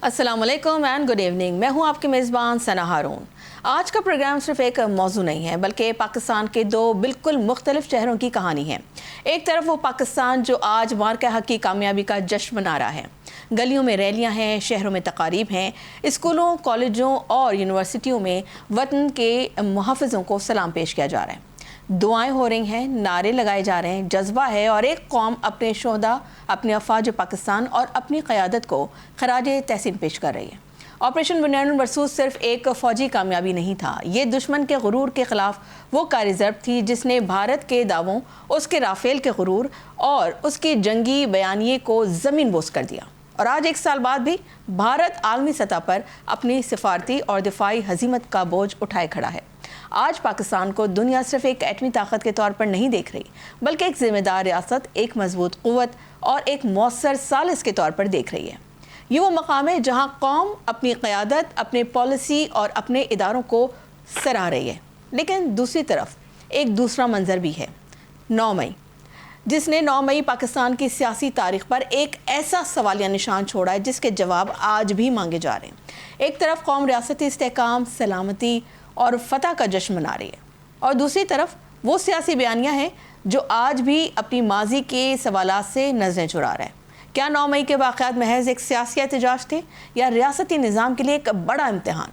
السلام علیکم and good evening. میں ہوں آپ کے میزبان ثنا ہارون. آج کا پروگرام صرف ایک موضوع نہیں ہے بلکہ پاکستان کے دو بالکل مختلف شہروں کی کہانی ہے. ایک طرف وہ پاکستان جو آج مارکہ حق کی کامیابی کا جشن منا رہا ہے. گلیوں میں ریلیاں ہیں، شہروں میں تقاریب ہیں، اسکولوں، کالجوں اور یونیورسٹیوں میں وطن کے محافظوں کو سلام پیش کیا جا رہا ہے. دعائیں ہو رہی ہیں، نعرے لگائے جا رہے ہیں، جذبہ ہے اور ایک قوم اپنے شہداء، اپنے افواج پاکستان اور اپنی قیادت کو خراج تحسین پیش کر رہی ہے. آپریشن بنیاد المرصوص صرف ایک فوجی کامیابی نہیں تھا، یہ دشمن کے غرور کے خلاف وہ کاری ضرب تھی جس نے بھارت کے دعووں، اس کے رافیل کے غرور اور اس کی جنگی بیانیے کو زمین بوس کر دیا. اور آج ایک سال بعد بھی بھارت عالمی سطح پر اپنی سفارتی اور دفاعی ہزیمت کا بوجھ اٹھائے کھڑا ہے. آج پاکستان کو دنیا صرف ایک ایٹمی طاقت کے طور پر نہیں دیکھ رہی بلکہ ایک ذمہ دار ریاست، ایک مضبوط قوت اور ایک مؤثر ثالث کے طور پر دیکھ رہی ہے. یہ وہ مقام ہے جہاں قوم اپنی قیادت، اپنے پالیسی اور اپنے اداروں کو سراہ رہی ہے. لیکن دوسری طرف ایک دوسرا منظر بھی ہے. 9 مئی، جس نے 9 مئی پاکستان کی سیاسی تاریخ پر ایک ایسا سوالیہ نشان چھوڑا ہے جس کے جواب آج بھی مانگے جا رہے ہیں. ایک طرف قوم ریاستی استحکام، سلامتی اور فتح کا جشن منا رہی ہے اور دوسری طرف وہ سیاسی بیانیہ ہے جو آج بھی اپنی ماضی کے سوالات سے نظریں چرا رہا ہے. کیا 9 مئی کے واقعات محض ایک سیاسی احتجاج تھے یا ریاستی نظام کے لیے ایک بڑا امتحان؟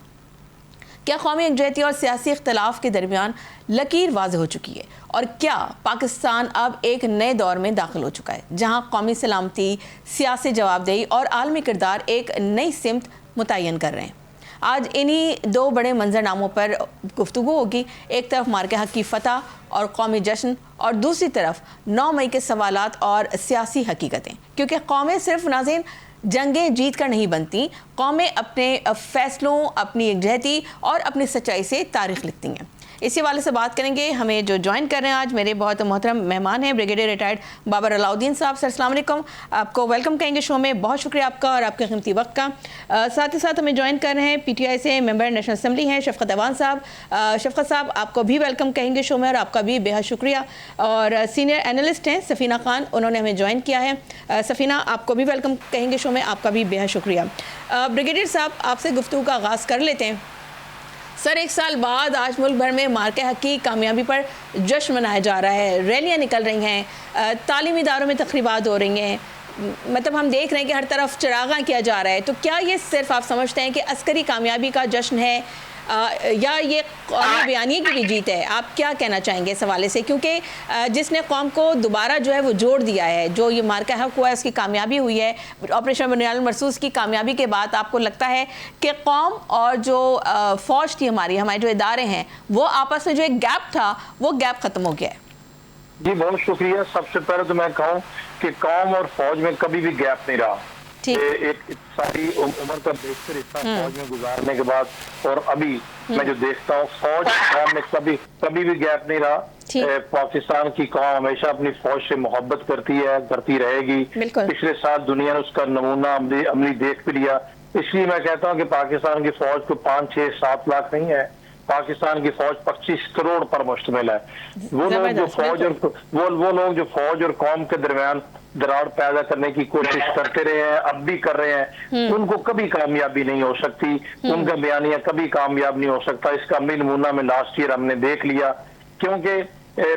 کیا قومی یکجہتی اور سیاسی اختلاف کے درمیان لکیر واضح ہو چکی ہے؟ اور کیا پاکستان اب ایک نئے دور میں داخل ہو چکا ہے جہاں قومی سلامتی، سیاسی جواب دہی اور عالمی کردار ایک نئی سمت متعین کر رہے ہیں؟ آج انہی دو بڑے منظرناموں پر گفتگو ہوگی. ایک طرف مارکہ حق کی فتح اور قومی جشن اور دوسری طرف 9 مئی کے سوالات اور سیاسی حقیقتیں. کیونکہ قومیں صرف ناظرین جنگیں جیت کر نہیں بنتی، قومیں اپنے فیصلوں، اپنی یکجہتی اور اپنی سچائی سے تاریخ لکھتی ہیں. اسی حوالے سے بات کریں گے. ہمیں جو جوائن کر رہے ہیں آج میرے بہت محترم مہمان ہیں بریگیڈیئر ریٹائرڈ بابر علاؤدین صاحب. سر السلام علیکم، آپ کو ویلکم کہیں گے شو میں. بہت شکریہ آپ کا اور آپ کے قیمتی وقت کا. ساتھ ہی ساتھ ہمیں جوائن کر رہے ہیں پی ٹی آئی سے ممبر نیشنل اسمبلی ہیں شفقت ایوان صاحب. شفقت صاحب، آپ کو بھی ویلکم کہیں گے شو میں اور آپ کا بھی بے حد شکریہ. اور سینئر اینالسٹ ہیں سفینہ خان، انہوں نے ہمیں جوائن کیا ہے. سفینہ، آپ کو بھی ویلکم کہیں گے شو میں، آپ کا بھی بے حد شکریہ. بریگیڈیئر صاحب، آپ سے گفتگو کا آغاز کر لیتے ہیں. سر، ایک سال بعد آج ملک بھر میں مارکہ حق کی کامیابی پر جشن منایا جا رہا ہے، ریلیاں نکل رہی ہیں، تعلیمی اداروں میں تقریبات ہو رہی ہیں، مطلب ہم دیکھ رہے ہیں کہ ہر طرف چراغاں کیا جا رہا ہے. تو کیا یہ صرف آپ سمجھتے ہیں کہ عسکری کامیابی کا جشن ہے یا یہ قومی بیانیے کی بھی جیت ہے؟ آپ کیا کہنا چاہیں گے اس حوالے سے؟ کیونکہ جس نے قوم کو دوبارہ جو ہے وہ جوڑ دیا ہے، جو یہ مارکہ حق ہوا ہے، اس کی کامیابی ہوئی ہے. آپریشن بنیاد المرصوص کی کامیابی کے بعد آپ کو لگتا ہے کہ قوم اور جو فوج تھی ہمارے جو ادارے ہیں، وہ آپس میں جو ایک گیپ تھا وہ گیپ ختم ہو گیا ہے؟ جی بہت شکریہ. سب سے پہلے تو میں کہوں کہ قوم اور فوج میں کبھی بھی گیپ نہیں رہا. ایک ساری عمر کا بیشتر حصہ فوج میں گزارنے کے بعد اور ابھی میں جو دیکھتا ہوں فوج قوم میں کبھی بھی گیپ نہیں رہا. پاکستان کی قوم ہمیشہ اپنی فوج سے محبت کرتی ہے، کرتی رہے گی. پچھلے سال دنیا نے اس کا نمونہ عملی دیکھ بھی لیا. اس لیے میں کہتا ہوں کہ پاکستان کی فوج کو 5، 6، 7 لاکھ نہیں ہے، پاکستان کی فوج 25 کروڑ پر مشتمل ہے. وہ لوگ جو فوج اور قوم کے درمیان دراڑ پیدا کرنے کی کوشش کرتے رہے ہیں، اب بھی کر رہے ہیں، ان کو کبھی کامیابی نہیں ہو سکتی. ان کا بیانیہ کبھی کامیاب نہیں ہو سکتا. اس کا عملی نمونہ میں لاسٹ ایئر ہم نے دیکھ لیا. کیونکہ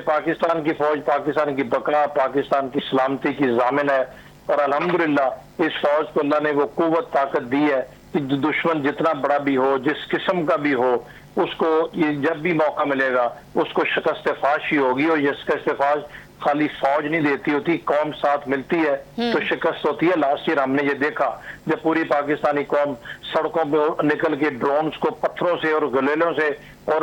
پاکستان کی فوج پاکستان کی بقا، پاکستان کی سلامتی کی ضامن ہے. اور الحمدللہ اس فوج کو اللہ نے وہ قوت طاقت دی ہے کہ دشمن جتنا بڑا بھی ہو، جس قسم کا بھی ہو، اس کو جب بھی موقع ملے گا اس کو شکست فاش ہی ہوگی. اور یہ شکست فاش خالی فوج نہیں دیتی ہوتی، قوم ساتھ ملتی ہے تو شکست ہوتی ہے. لاسٹ ایئر ہم نے یہ دیکھا جب پوری پاکستانی قوم سڑکوں پہ نکل کے ڈرونز کو پتھروں سے اور گلیلوں سے اور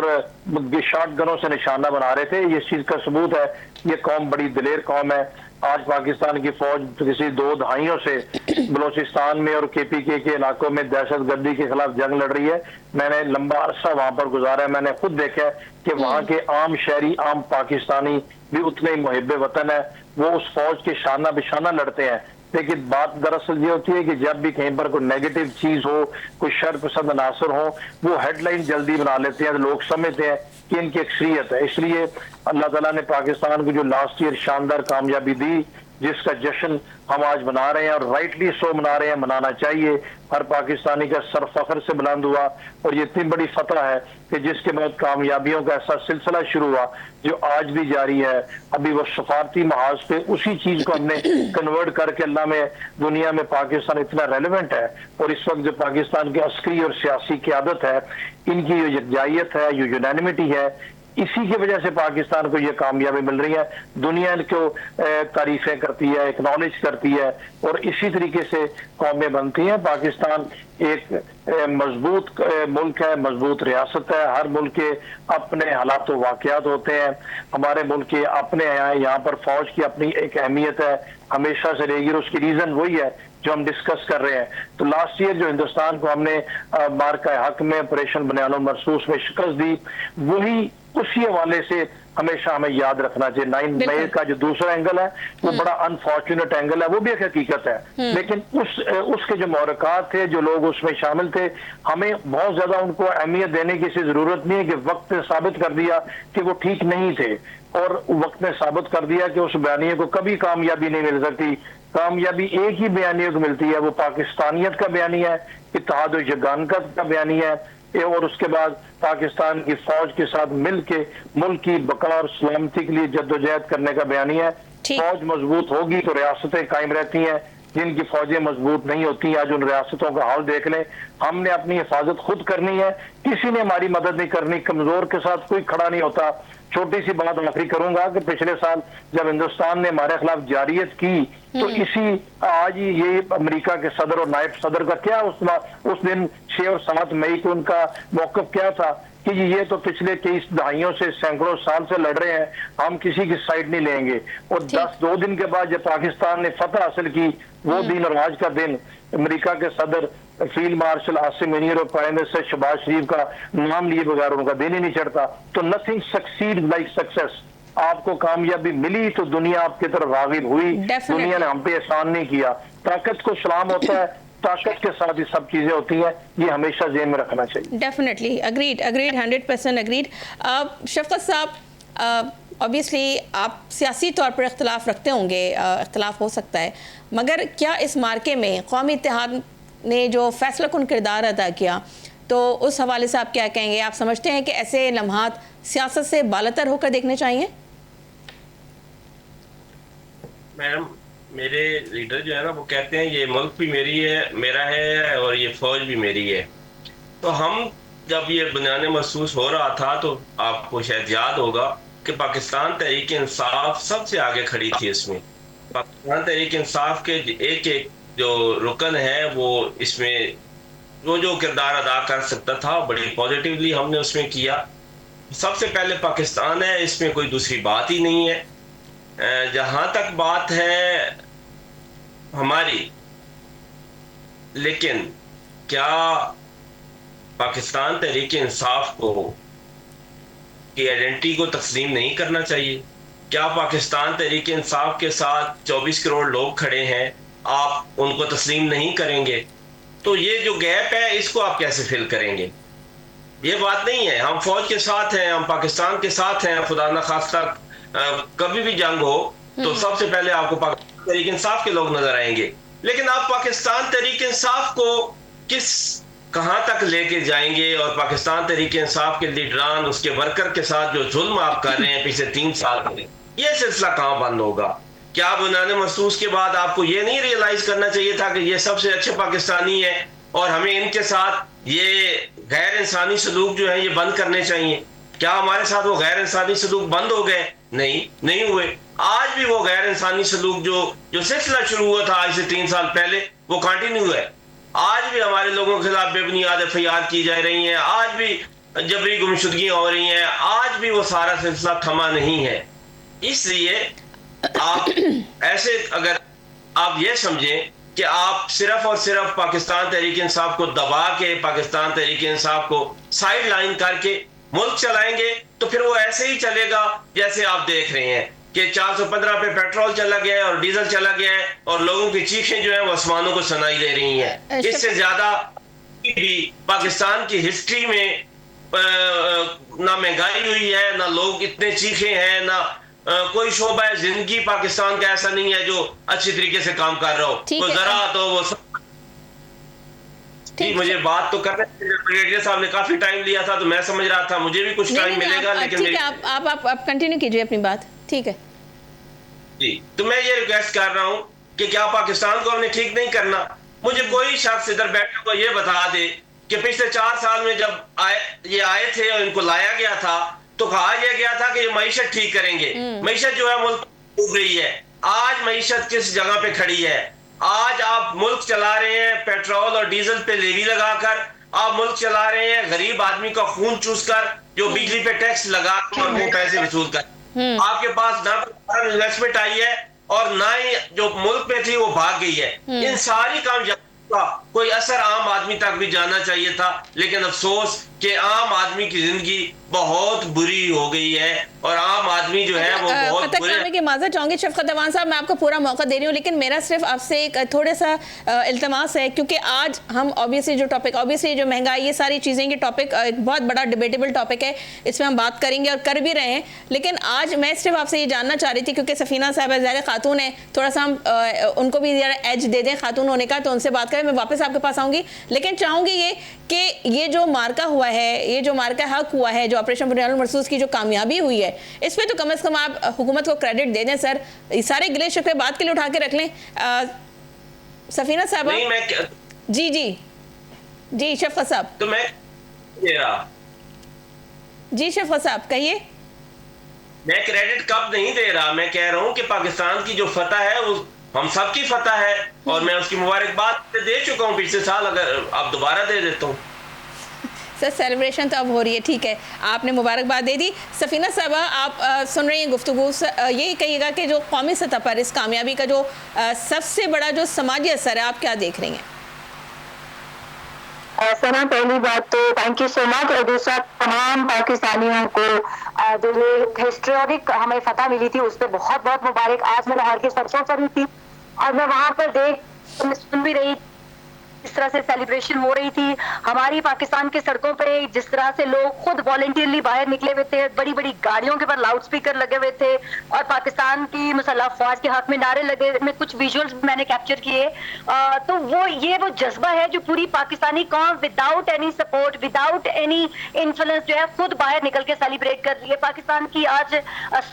شاٹ گنوں سے نشانہ بنا رہے تھے. یہ چیز کا ثبوت ہے یہ قوم بڑی دلیر قوم ہے. آج پاکستان کی فوج کسی 2 دہائیوں سے بلوچستان میں اور KPK کے علاقوں میں دہشت گردی کے خلاف جنگ لڑ رہی ہے. میں نے لمبا عرصہ وہاں پر گزارا ہے، میں نے خود دیکھا ہے کہ وہاں کے عام شہری، عام پاکستانی بھی اتنے ہی محب وطن ہے. وہ اس فوج کے شانہ بشانہ لڑتے ہیں. لیکن بات دراصل یہ ہوتی ہے کہ جب بھی کہیں پر کوئی نیگیٹو چیز ہو، کوئی شر پسند عناصر ہو، وہ ہیڈ لائن جلدی بنا لیتے ہیں. لوگ سمجھتے ہیں کہ ان کی اکثریت ہے. اس لیے اللہ تعالیٰ نے پاکستان کو جو لاسٹ ایئر شاندار کامیابی دی، جس کا جشن ہم آج منا رہے ہیں اور رائٹلی سو منا رہے ہیں, منانا چاہیے. ہر پاکستانی کا سر فخر سے بلند ہوا اور یہ اتنی بڑی فتح ہے کہ جس کے بعد کامیابیوں کا ایسا سلسلہ شروع ہوا جو آج بھی جاری ہے. ابھی وہ سفارتی محاذ پہ اسی چیز کو ہم نے کنورٹ کر کے اللہ میں دنیا میں پاکستان اتنا ریلیونٹ ہے. اور اس وقت جو پاکستان کی عسکری اور سیاسی قیادت ہے, ان کی جو یکجاہیت ہے, جو یونانیمٹی ہے, اسی کی وجہ سے پاکستان کو یہ کامیابی مل رہی ہے. دنیا کو تعریفیں کرتی ہے, اکنالج کرتی ہے, اور اسی طریقے سے قومیں بنتی ہیں. پاکستان ایک مضبوط ملک ہے, مضبوط ریاست ہے. ہر ملک کے اپنے حالات و واقعات ہوتے ہیں. ہمارے ملک کے اپنے ہیں, یہاں پر فوج کی اپنی ایک اہمیت ہے, ہمیشہ سے رہے گی. اور اس کی ریزن وہی ہے جو ہم ڈسکس کر رہے ہیں. تو لاسٹ ایئر جو ہندوستان کو ہم نے مارکہ حق میں آپریشن بنیاد مرصوص میں شکست دی, وہی اسی حوالے سے ہمیشہ ہمیں یاد رکھنا چاہیے. 9 مئی کا جو دوسرا اینگل ہے وہ بڑا انفارچونیٹ اینگل ہے, وہ بھی ایک حقیقت ہے. لیکن اس کے جو محرکات تھے, جو لوگ اس میں شامل تھے, ہمیں بہت زیادہ ان کو اہمیت دینے کی ضرورت نہیں ہے کہ وقت نے ثابت کر دیا کہ وہ ٹھیک نہیں تھے, اور وقت نے ثابت کر دیا کہ اس بیانیے کو کبھی کامیابی نہیں مل سکتی. کامیابی ایک ہی بیانیے کو ملتی ہے, وہ پاکستانیت کا بیانیہ ہے, اتحاد و یگانگت کا بیانیہ ہے, اور اس کے بعد پاکستان کی فوج کے ساتھ مل کے ملک کی بقا اور سلامتی کے لیے جدوجہد کرنے کا بیانیہ ہے. فوج مضبوط ہوگی تو ریاستیں قائم رہتی ہیں, جن کی فوجیں مضبوط نہیں ہوتی. آج ان ریاستوں کا حال دیکھ لیں. ہم نے اپنی حفاظت خود کرنی ہے, کسی نے ہماری مدد نہیں کرنی. کمزور کے ساتھ کوئی کھڑا نہیں ہوتا. چھوٹی سی بات آخری کروں گا کہ پچھلے سال جب ہندوستان نے ہمارے خلاف جارحیت کی تو اسی آج یہ امریکہ کے صدر اور نائب صدر کا کیا اس دن 6 اور 7 مئی کو ان کا موقف کیا تھا کہ یہ تو پچھلے 23 دہائیوں سے سینکڑوں سال سے لڑ رہے ہیں, ہم کسی کی سائڈ نہیں لیں گے. اور 2 دن کے بعد جب پاکستان نے فتح حاصل کی, وہ دن اور آج کا دن امریکہ کے صدر فیلڈ مارشل عاصم منیر اور پرائم منسٹر شہباز شریف کا نام لیے بغیر ان کا دن ہی نہیں چڑھتا. تو نتھنگ سکسیڈ لائک سکسیس. آپ کو کامیابی ملی تو دنیا آپ کی طرف راغب ہوئی. دنیا نے ہم پہ احسان نہیں کیا. طاقت کو سلام ہوتا ہے, طاقت کے ساتھ یہ سب چیزیں ہوتی ہیں, یہ ہمیشہ ذہن میں رکھنا چاہیے. Definitely agreed 100% agreed. شفقت صاحب, obviously آپ سیاسی طور پر اختلاف رکھتے ہوں گے, اختلاف ہو سکتا ہے, مگر کیا اس مارکے میں قومی اتحاد نے جو فیصلہ کن کردار ادا کیا, تو اس حوالے سے آپ کیا کہیں گے؟ آپ سمجھتے ہیں کہ ایسے لمحات سیاست سے بالاتر ہو کر دیکھنے چاہیے؟ میڈم, میرے لیڈر جو ہے نا وہ کہتے ہیں یہ ملک بھی میرا ہے اور یہ فوج بھی میری ہے. تو ہم جب یہ بنیاد محسوس ہو رہا تھا تو آپ کو شاید یاد ہوگا کہ پاکستان تحریک انصاف سب سے آگے کھڑی تھی. اس میں پاکستان تحریک انصاف کے ایک جو رکن ہے وہ اس میں جو کردار ادا کر سکتا تھا بڑی پازیٹیولی ہم نے اس میں کیا. سب سے پہلے پاکستان ہے, اس میں کوئی دوسری بات ہی نہیں ہے. جہاں تک بات ہے ہماری, لیکن کیا پاکستان تحریک انصاف کو کی آئیڈینٹی کو تسلیم نہیں کرنا چاہیے؟ کیا پاکستان تحریک انصاف کے ساتھ 24 کروڑ لوگ کھڑے ہیں, آپ ان کو تسلیم نہیں کریں گے تو یہ جو گیپ ہے اس کو آپ کیسے فل کریں گے؟ یہ بات نہیں ہے. ہم فوج کے ساتھ ہیں, ہم پاکستان کے ساتھ ہیں. خدا نخواستہ کبھی بھی جنگ ہو تو سب سے پہلے آپ کو پاکستان تحریک انصاف کے لوگ نظر آئیں گے. لیکن آپ پاکستان تحریک انصاف کو کہاں تک لے کے جائیں گے؟ اور پاکستان تحریک انصاف کے لیڈران, اس کے ورکر کے ساتھ جو ظلم آپ کر رہے ہیں پچھلے 3 سال میں, یہ سلسلہ کہاں بند ہوگا؟ کیا بنیاد محسوس کے بعد آپ کو یہ نہیں ریئلائز کرنا چاہیے تھا کہ یہ سب سے اچھے پاکستانی ہیں اور ہمیں ان کے ساتھ یہ غیر انسانی سلوک جو ہے یہ بند کرنے چاہیے؟ کیا ہمارے ساتھ وہ غیر انسانی سلوک بند ہو گئے؟ نہیں ہوئے. آج بھی وہ غیر انسانی سلوک جو سلسلہ شروع ہوا تھا آج سے 3 سال پہلے وہ کنٹینیو ہے. آج بھی ہمارے لوگوں کے خلاف بے بنیاد FIR کی جا رہی ہیں, آج بھی جبری گمشدگیاں ہو رہی ہیں, آج بھی وہ سارا سلسلہ تھما نہیں ہے. اس لیے آپ ایسے اگر آپ یہ سمجھیں کہ آپ صرف اور صرف پاکستان تحریک انصاف کو دبا کے, پاکستان تحریک انصاف کو سائیڈ لائن کر کے ملک چلائیں گے تو پھر وہ ایسے ہی چلے گا جیسے آپ دیکھ رہے ہیں کہ 415 پہ پیٹرول چلا گیا ہے اور ڈیزل چلا گیا ہے اور لوگوں کی چیخیں جو ہیں وہ آسمانوں کو سنائی دے رہی ہیں. اس سے زیادہ بھی پاکستان کی ہسٹری میں نہ مہنگائی ہوئی ہے, نہ لوگ اتنے چیخے ہیں, نہ کوئی شعبہ زندگی پاکستان کا ایسا نہیں ہے جو اچھی طریقے سے کام کر رہا ہو. وہ زراعت ہو, وہ مجھے بات تو کرنا ہے. صاحب نے کافی ٹائم لیا تھا تو میں سمجھ رہا تھا مجھے بھی کچھ ٹائم ملے گا, لیکن ٹھیک ہے آپ کنٹینیو کیجئے اپنی بات. ٹھیک ہے جی, تو میں یہ ریکویسٹ کر رہا ہوں کہ کیا پاکستان کو ہم نے ٹھیک نہیں کرنا. مجھے کوئی شخص ادھر بیٹھے کو یہ بتا دے کہ پچھلے 4 سال میں جب یہ آئے تھے اور ان کو لایا گیا تھا تو کہا یہ گیا تھا کہ یہ معیشت ٹھیک کریں گے. معیشت جو ہے ملک ڈوب رہی ہے. آج معیشت کس جگہ پہ کھڑی ہے؟ آج آپ ملک چلا رہے ہیں پیٹرول اور ڈیزل پہ لیوی لگا کر, آپ ملک چلا رہے ہیں غریب آدمی کا خون چوس کر, جو بجلی پہ ٹیکس لگا کر اور وہ پیسے وصول کر. آپ کے پاس نہ انویسٹمنٹ آئی ہے اور نہ ہی جو ملک میں تھی وہ بھاگ گئی ہے. ان ساری کامیابی کا کوئی اثر عام آدمی تک بھی جانا چاہیے تھا, لیکن افسوس کہ عام آدمی کی زندگی بہت بری ہو گئی ہے اور عام آدمی جو ہے وہ بہت برے. کہ معذرت چاہوں گی شفقت اوان صاحب, میں آپ کو پورا موقع دے رہی ہوں, لیکن میرا صرف آپ سے ایک تھوڑا سا التماس ہے, کیونکہ آج ہم obviously جو مہنگائی یہ ساری چیزیں کی ٹاپک ایک بہت بڑا ڈیبیٹیبل ٹاپک ہے, اس میں ہم بات کریں گے اور کر بھی رہے ہیں. لیکن آج میں صرف آپ سے یہ جاننا چاہ رہی تھی, کیونکہ سفینہ صاحبہ ظاہر خاتون ہیں, تھوڑا سا ہم ان کو بھی ایج دے دیں خاتون ہونے کا, تو ان سے بات کریں. میں واپس آپ کے پاس آؤں گی, لیکن چاہوں گی یہ کہ یہ جو مارکا ہوا ہے, یہ جو مارکا حق ہوا ہے, جو آپریشن بنیاد المرصوص کی جو کامیابی ہوئی ہے, اس پہ تو کم از کم آپ حکومت کو کریڈٹ دے دیں سر. سارے گلے شکوے بات کے لیے اٹھا کے رکھ لیں. سفینہ صاحبہ. جی شفقت صاحب. تو میں جی شفقت صاحب کہیے. میں کریڈٹ کب نہیں دے رہا, میں کہہ رہا ہوں کہ پاکستان کی جو فتح ہے وہ ہم سب کی فتح ہے, اور میں اس کی مبارکباد دے چکا ہوں پچھلے سال, اگر آپ دوبارہ دے دیتا ہوں. سر سیلیبریشن تو اب ہو رہی ہے, ٹھیک ہے آپ نے مبارکباد دے دی. سفینہ صاحبہ آپ سن رہی ہیں گفتگو, یہی کہیے گا کہ جو قومی سطح پر اس کامیابی کا جو سب سے بڑا جو سماجی اثر ہے, آپ کیا دیکھ رہی ہیں؟ سنا, پہلی بات تو تھینک یو سو مچ, اور دوسرا تمام پاکستانیوں کو جو یہ ہسٹورک ہمیں فتح ملی تھی اس پہ بہت بہت مبارک. آج میں لاہور کی سڑکوں پر تھی اور میں وہاں پر سن بھی رہی اس طرح سے سیلیبریشن ہو رہی تھی. ہماری پاکستان کے سڑکوں پہ جس طرح سے لوگ خود والنٹیئرلی باہر نکلے ہوئے تھے, بڑی بڑی گاڑیوں کے پر لاؤڈ سپیکر لگے ہوئے تھے اور پاکستان کی مسلح افواج کے حق میں نعرے لگے. میں کچھ ویژولز میں نے کیپچر کیے, تو وہ جذبہ ہے جو پوری پاکستانی قوم without any support, without any influence جو ہے خود باہر نکل کے سیلیبریٹ کر رہی ہے. پاکستان کی آج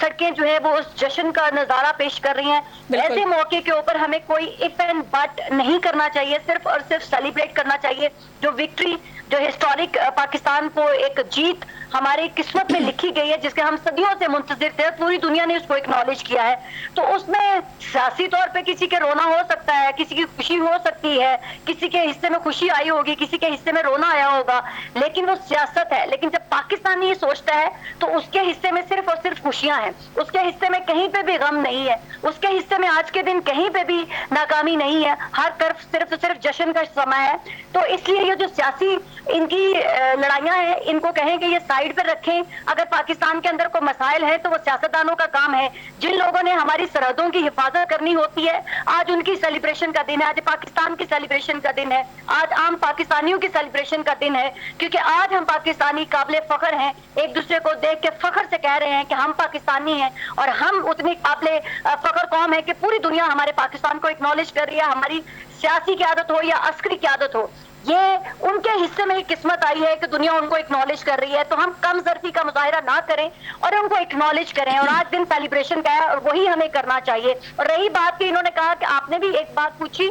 سڑکیں جو ہے وہ اس جشن کا نظارہ پیش کر رہی ہیں. ایسے موقع کے اوپر ہمیں کوئی اف اینڈ بٹ نہیں کرنا چاہیے, صرف اور صرف سیلیبریٹ کرنا چاہیے. جو وکٹری, جو ہسٹورک پاکستان کو ایک جیت ہماری قسمت میں لکھی گئی ہے, جس کے ہم صدیوں سے منتظر تھے, پوری دنیا نے اس کو اکنالج کیا ہے. تو اس میں سیاسی طور پہ کسی کے رونا ہو سکتا ہے, کسی کی خوشی ہو سکتی ہے, کسی کے حصے میں خوشی آئی ہوگی, کسی کے حصے میں رونا آیا ہوگا, لیکن وہ سیاست ہے. لیکن جب پاکستانی یہ سوچتا ہے تو اس کے حصے میں صرف اور صرف خوشیاں ہیں, اس کے حصے میں کہیں پہ بھی غم نہیں ہے, اس کے حصے میں آج کے دن کہیں پہ بھی ناکامی نہیں ہے, ہر طرف صرف صرف جشن کا سمے ہے. تو اس لیے یہ جو سیاسی ان کی لڑائیاں ہیں, ان کو کہیں کہ یہ سائیڈ پہ رکھیں. اگر پاکستان کے اندر کوئی مسائل ہیں تو وہ سیاستدانوں کا کام ہے. جن لوگوں نے ہماری سرحدوں کی حفاظت کرنی ہوتی ہے, آج ان کی سیلیبریشن کا دن ہے, آج پاکستان کی سیلیبریشن کا دن ہے, آج عام پاکستانیوں کی سیلیبریشن کا دن ہے, کیونکہ آج ہم پاکستانی قابل فخر ہیں. ایک دوسرے کو دیکھ کے فخر سے کہہ رہے ہیں کہ ہم پاکستانی ہیں, اور ہم اتنی قابل فخر قوم ہے کہ پوری دنیا ہمارے پاکستان کو اکنالج کر رہی ہے. ہماری سیاسی قیادت ہو یا عسکری قیادت ہو, یہ ان کے حصے میں ہی قسمت آئی ہے کہ دنیا ان کو اکنالج کر رہی ہے. تو ہم کم ظرفی کا مظاہرہ نہ کریں اور ان کو اکنالج کریں, اور آج دن سیلیبریشن کا ہے اور وہی ہمیں کرنا چاہیے. اور رہی بات کہ انہوں نے کہا کہ آپ نے بھی ایک بات پوچھی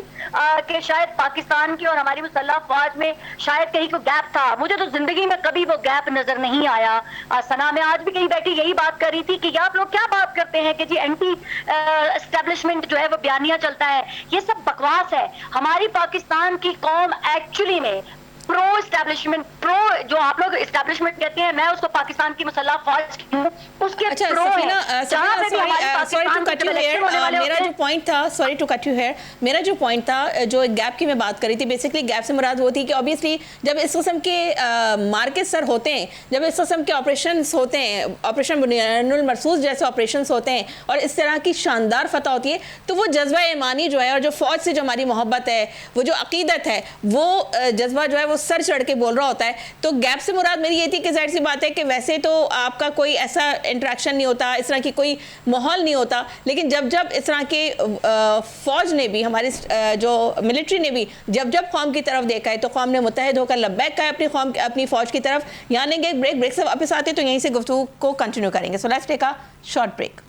کہ شاید پاکستان کی اور ہماری مسلح افواج میں شاید کہیں کوئی گیپ تھا. مجھے تو زندگی میں کبھی وہ گیپ نظر نہیں آیا. سنا, میں آج بھی کہیں بیٹھی یہی بات کر رہی تھی کہ آپ لوگ کیا بات کرتے ہیں کہ جی اینٹی اسٹیبلشمنٹ جو ہے وہ بیانیہ چلتا ہے, یہ سب بکواس ہے. ہماری پاکستان کی قوم ایکچولی میں پرو اسٹیبلشمنٹ, پرو جو آپ لوگ اسٹیبلشمنٹ کہتے ہیں, میں اس کو پاکستان کی مسلح افواج کی ہوں, اس کے پرو ہیں. میرا جو پوائنٹ تھا, جو گیپ کی میں بات کری تھی, بیسکلی گیپ سے مراد وہ تھی کہ obviously جب اس قسم کے مارکیٹ سر ہوتے ہیں, جب اس قسم کے آپریشنز ہوتے ہیں, آپریشن بنیاد المرصوص جیسے آپریشنز ہوتے ہیں, اور اس طرح کی شاندار فتح ہوتی ہے, تو وہ جذبہ ایمانی جو ہے, اور جو فوج سے جو ہماری محبت ہے, وہ جو عقیدت ہے, وہ جذبہ جو ہے وہ وہ سر چڑھ کے بول رہا ہوتا ہے. تو گیپ سے مراد میری یہ تھی کہ ظاہر سی بات ہے کہ ویسے تو آپ کا کوئی ایسا انٹریکشن نہیں ہوتا, اس طرح کی کوئی ماحول نہیں ہوتا, لیکن جب اس طرح کے فوج نے بھی, ہماری جو ملٹری نے بھی جب قوم کی طرف دیکھا ہے تو قوم نے متحد ہو کر لبیک کہا ہے اپنی فوج کی طرف. یہاں لیں گے ایک بریک سے واپس آتے تو یہیں سے گفتگو کو کنٹینیو کریں گے. So let's take a short break.